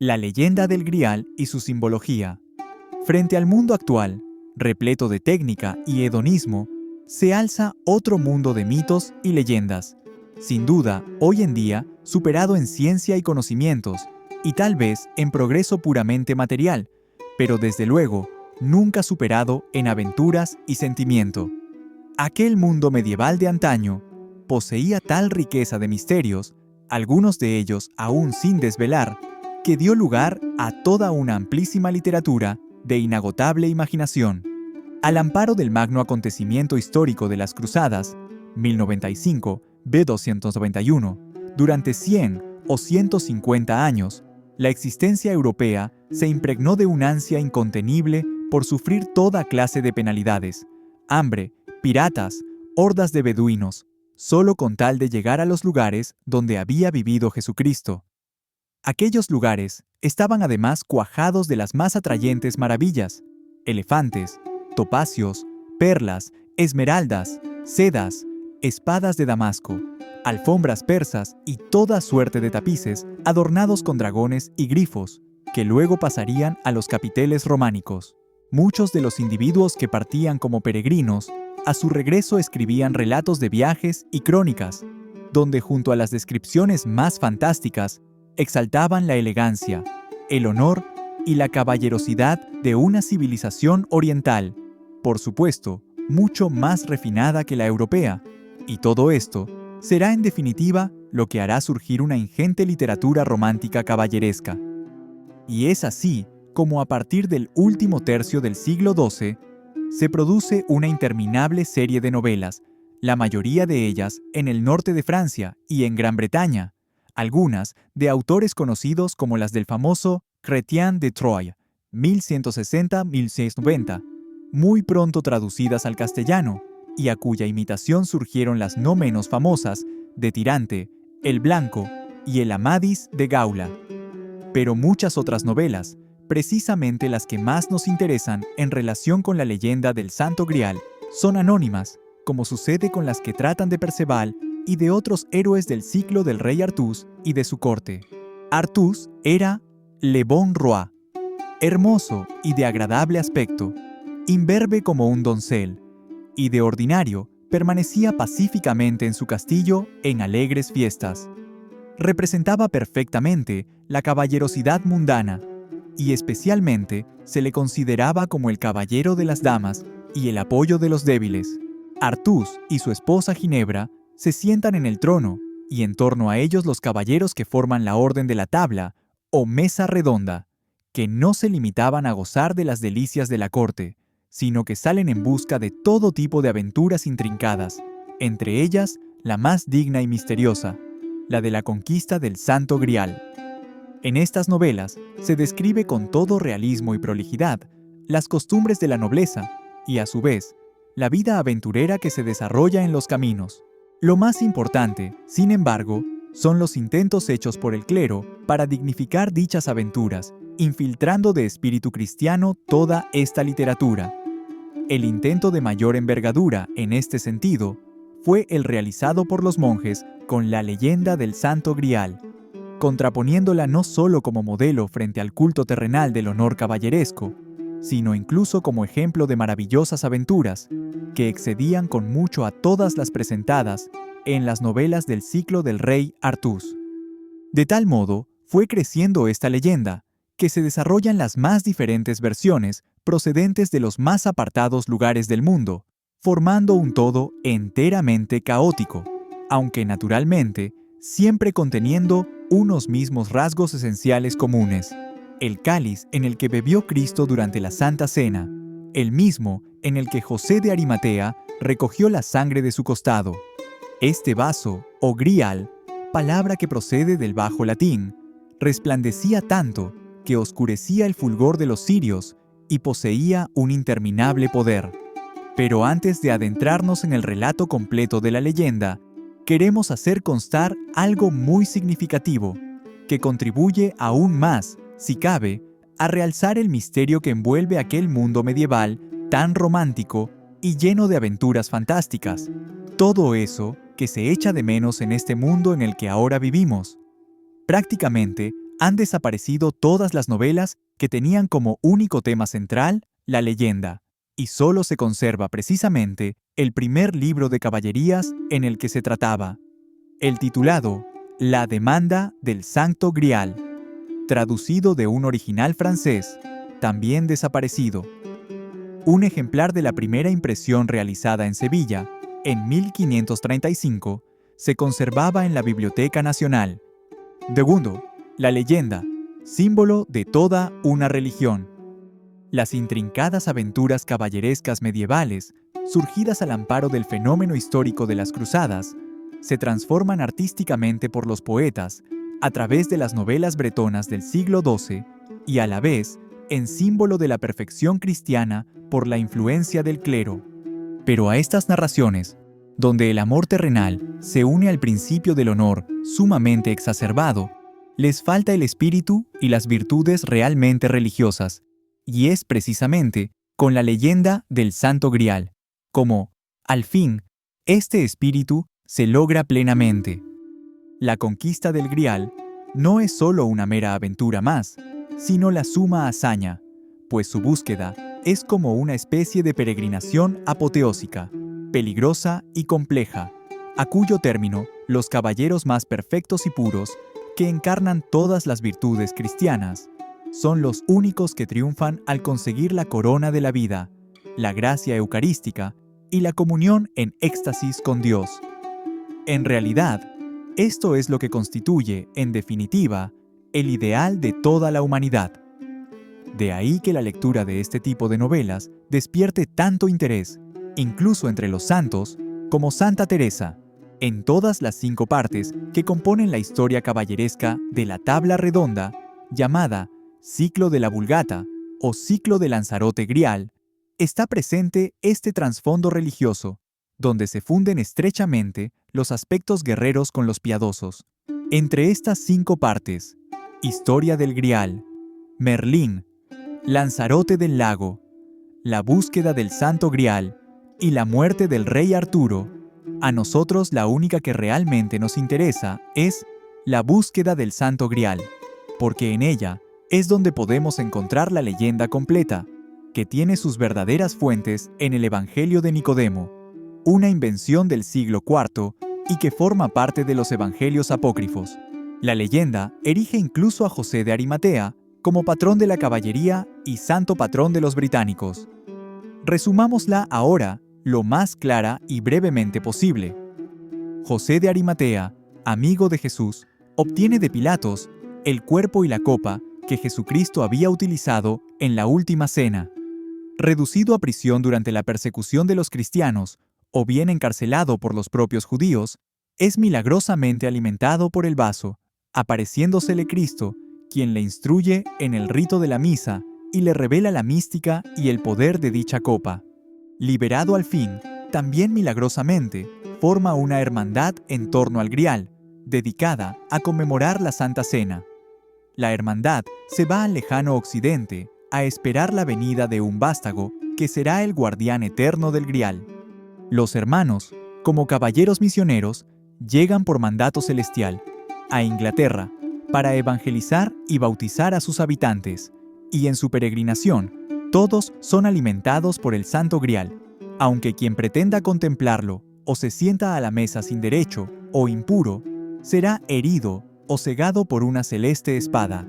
La leyenda del Grial y su simbología. Frente al mundo actual, repleto de técnica y hedonismo, se alza otro mundo de mitos y leyendas, sin duda, hoy en día, superado en ciencia y conocimientos, y tal vez en progreso puramente material, pero desde luego, nunca superado en aventuras y sentimiento. Aquel mundo medieval de antaño poseía tal riqueza de misterios, algunos de ellos aún sin desvelar, que dio lugar a toda una amplísima literatura de inagotable imaginación. Al amparo del magno acontecimiento histórico de las Cruzadas, 1095 b 291, durante 100 o 150 años, la existencia europea se impregnó de una ansia incontenible por sufrir toda clase de penalidades, hambre, piratas, hordas de beduinos, solo con tal de llegar a los lugares donde había vivido Jesucristo. Aquellos lugares estaban además cuajados de las más atrayentes maravillas: elefantes, topacios, perlas, esmeraldas, sedas, espadas de Damasco, alfombras persas y toda suerte de tapices adornados con dragones y grifos, que luego pasarían a los capiteles románicos. Muchos de los individuos que partían como peregrinos, a su regreso escribían relatos de viajes y crónicas, donde junto a las descripciones más fantásticas, exaltaban la elegancia, el honor y la caballerosidad de una civilización oriental, por supuesto, mucho más refinada que la europea, y todo esto será en definitiva lo que hará surgir una ingente literatura romántica caballeresca. Y es así como a partir del último tercio del siglo XII se produce una interminable serie de novelas, la mayoría de ellas en el norte de Francia y en Gran Bretaña, algunas de autores conocidos como las del famoso Chrétien de Troyes, 1160-1690, muy pronto traducidas al castellano, y a cuya imitación surgieron las no menos famosas de Tirante, El Blanco y El Amadís de Gaula. Pero muchas otras novelas, precisamente las que más nos interesan en relación con la leyenda del Santo Grial, son anónimas, como sucede con las que tratan de Perceval y de otros héroes del ciclo del rey Artús y de su corte. Artús era le bon roi, hermoso y de agradable aspecto, imberbe como un doncel, y de ordinario permanecía pacíficamente en su castillo en alegres fiestas. Representaba perfectamente la caballerosidad mundana, y especialmente se le consideraba como el caballero de las damas y el apoyo de los débiles. Artús y su esposa Ginebra se sientan en el trono, y en torno a ellos los caballeros que forman la Orden de la Tabla, o Mesa Redonda, que no se limitaban a gozar de las delicias de la corte, sino que salen en busca de todo tipo de aventuras intrincadas, entre ellas la más digna y misteriosa, la de la conquista del Santo Grial. En estas novelas se describe con todo realismo y prolijidad las costumbres de la nobleza y, a su vez, la vida aventurera que se desarrolla en los caminos. Lo más importante, sin embargo, son los intentos hechos por el clero para dignificar dichas aventuras, infiltrando de espíritu cristiano toda esta literatura. El intento de mayor envergadura en este sentido fue el realizado por los monjes con la leyenda del Santo Grial, contraponiéndola no solo como modelo frente al culto terrenal del honor caballeresco, sino incluso como ejemplo de maravillosas aventuras que excedían con mucho a todas las presentadas en las novelas del ciclo del rey Artús. De tal modo, fue creciendo esta leyenda, que se desarrollan las más diferentes versiones procedentes de los más apartados lugares del mundo, formando un todo enteramente caótico, aunque naturalmente siempre conteniendo unos mismos rasgos esenciales comunes: el cáliz en el que bebió Cristo durante la Santa Cena, el mismo en el que José de Arimatea recogió la sangre de su costado. Este vaso, o grial, palabra que procede del bajo latín, resplandecía tanto que oscurecía el fulgor de los cirios y poseía un interminable poder. Pero antes de adentrarnos en el relato completo de la leyenda, queremos hacer constar algo muy significativo, que contribuye aún más, si cabe, a realzar el misterio que envuelve aquel mundo medieval tan romántico y lleno de aventuras fantásticas. Todo eso que se echa de menos en este mundo en el que ahora vivimos. Prácticamente, Han desaparecido todas las novelas que tenían como único tema central la leyenda, y solo se conserva precisamente el primer libro de caballerías en el que se trataba, el titulado La demanda del Santo Grial, traducido de un original francés, también desaparecido. Un ejemplar de la primera impresión realizada en Sevilla, en 1535, se conservaba en la Biblioteca Nacional. Segundo, la leyenda, símbolo de toda una religión. Las intrincadas aventuras caballerescas medievales, surgidas al amparo del fenómeno histórico de las cruzadas, se transforman artísticamente por los poetas a través de las novelas bretonas del siglo XII y a la vez en símbolo de la perfección cristiana por la influencia del clero. Pero a estas narraciones, donde el amor terrenal se une al principio del honor sumamente exacerbado, les falta el espíritu y las virtudes realmente religiosas, y es precisamente con la leyenda del Santo Grial, como, al fin, este espíritu se logra plenamente. La conquista del Grial no es solo una mera aventura más, sino la suma hazaña, pues su búsqueda es como una especie de peregrinación apoteósica, peligrosa y compleja, a cuyo término los caballeros más perfectos y puros, que encarnan todas las virtudes cristianas, son los únicos que triunfan al conseguir la corona de la vida, la gracia eucarística y la comunión en éxtasis con Dios. En realidad, esto es lo que constituye, en definitiva, el ideal de toda la humanidad. De ahí que la lectura de este tipo de novelas despierte tanto interés, incluso entre los santos, como Santa Teresa, en todas las 5 partes que componen la historia caballeresca de la Tabla Redonda, llamada Ciclo de la Vulgata o Ciclo de Lanzarote Grial, está presente este trasfondo religioso, donde se funden estrechamente los aspectos guerreros con los piadosos. Entre estas 5 partes, Historia del Grial, Merlín, Lanzarote del Lago, la búsqueda del Santo Grial y la muerte del rey Arturo, a nosotros la única que realmente nos interesa es la búsqueda del Santo Grial, porque en ella es donde podemos encontrar la leyenda completa, que tiene sus verdaderas fuentes en el Evangelio de Nicodemo, una invención del siglo IV y que forma parte de los Evangelios apócrifos. La leyenda erige incluso a José de Arimatea como patrón de la caballería y santo patrón de los británicos. Resumámosla ahora lo más clara y brevemente posible. José de Arimatea, amigo de Jesús, obtiene de Pilatos el cuerpo y la copa que Jesucristo había utilizado en la última cena. Reducido a prisión durante la persecución de los cristianos, o bien encarcelado por los propios judíos, es milagrosamente alimentado por el vaso, apareciéndosele Cristo, quien le instruye en el rito de la misa y le revela la mística y el poder de dicha copa. Liberado al fin, también milagrosamente, forma una hermandad en torno al Grial, dedicada a conmemorar la Santa Cena. La hermandad se va al lejano occidente a esperar la venida de un vástago que será el guardián eterno del Grial. Los hermanos, como caballeros misioneros, llegan por mandato celestial a Inglaterra para evangelizar y bautizar a sus habitantes, y en su peregrinación, todos son alimentados por el Santo Grial, aunque quien pretenda contemplarlo o se sienta a la mesa sin derecho o impuro, será herido o cegado por una celeste espada.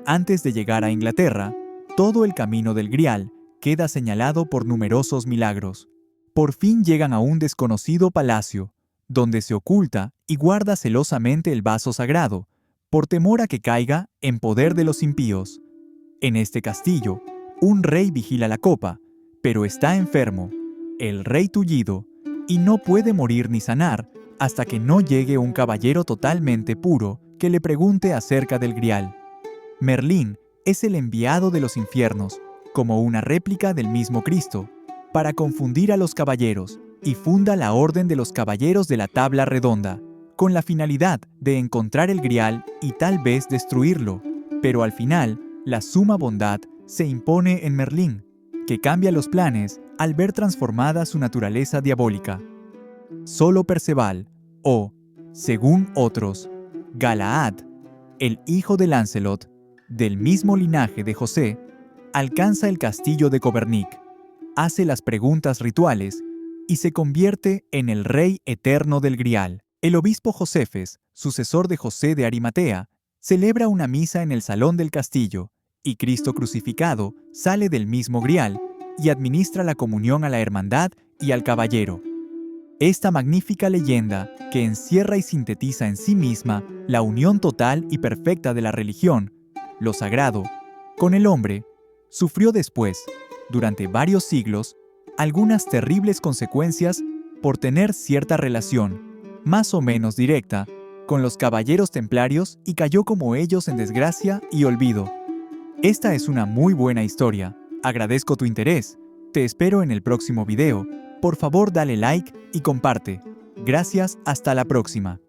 Antes de llegar a Inglaterra, todo el camino del Grial queda señalado por numerosos milagros. Por fin llegan a un desconocido palacio, donde se oculta y guarda celosamente el vaso sagrado, por temor a que caiga en poder de los impíos. En este castillo, un rey vigila la copa, pero está enfermo, el rey tullido, y no puede morir ni sanar hasta que no llegue un caballero totalmente puro que le pregunte acerca del Grial. Merlín es el enviado de los infiernos, como una réplica del mismo Cristo, para confundir a los caballeros, y funda la Orden de los Caballeros de la Tabla Redonda, con la finalidad de encontrar el Grial y tal vez destruirlo. Pero al final, la suma bondad se impone en Merlín, que cambia los planes al ver transformada su naturaleza diabólica. Solo Perceval, o, según otros, Galaad, el hijo de Lancelot, del mismo linaje de José, alcanza el castillo de Cobernic, hace las preguntas rituales y se convierte en el rey eterno del Grial. El obispo Josefes, sucesor de José de Arimatea, celebra una misa en el salón del castillo, y Cristo crucificado sale del mismo Grial y administra la comunión a la hermandad y al caballero. Esta magnífica leyenda, que encierra y sintetiza en sí misma la unión total y perfecta de la religión, lo sagrado, con el hombre, sufrió después, durante varios siglos, algunas terribles consecuencias por tener cierta relación, más o menos directa, con los caballeros templarios y cayó como ellos en desgracia y olvido. Esta es una muy buena historia. Agradezco tu interés. Te espero en el próximo video. Por favor, dale like y comparte. Gracias, hasta la próxima.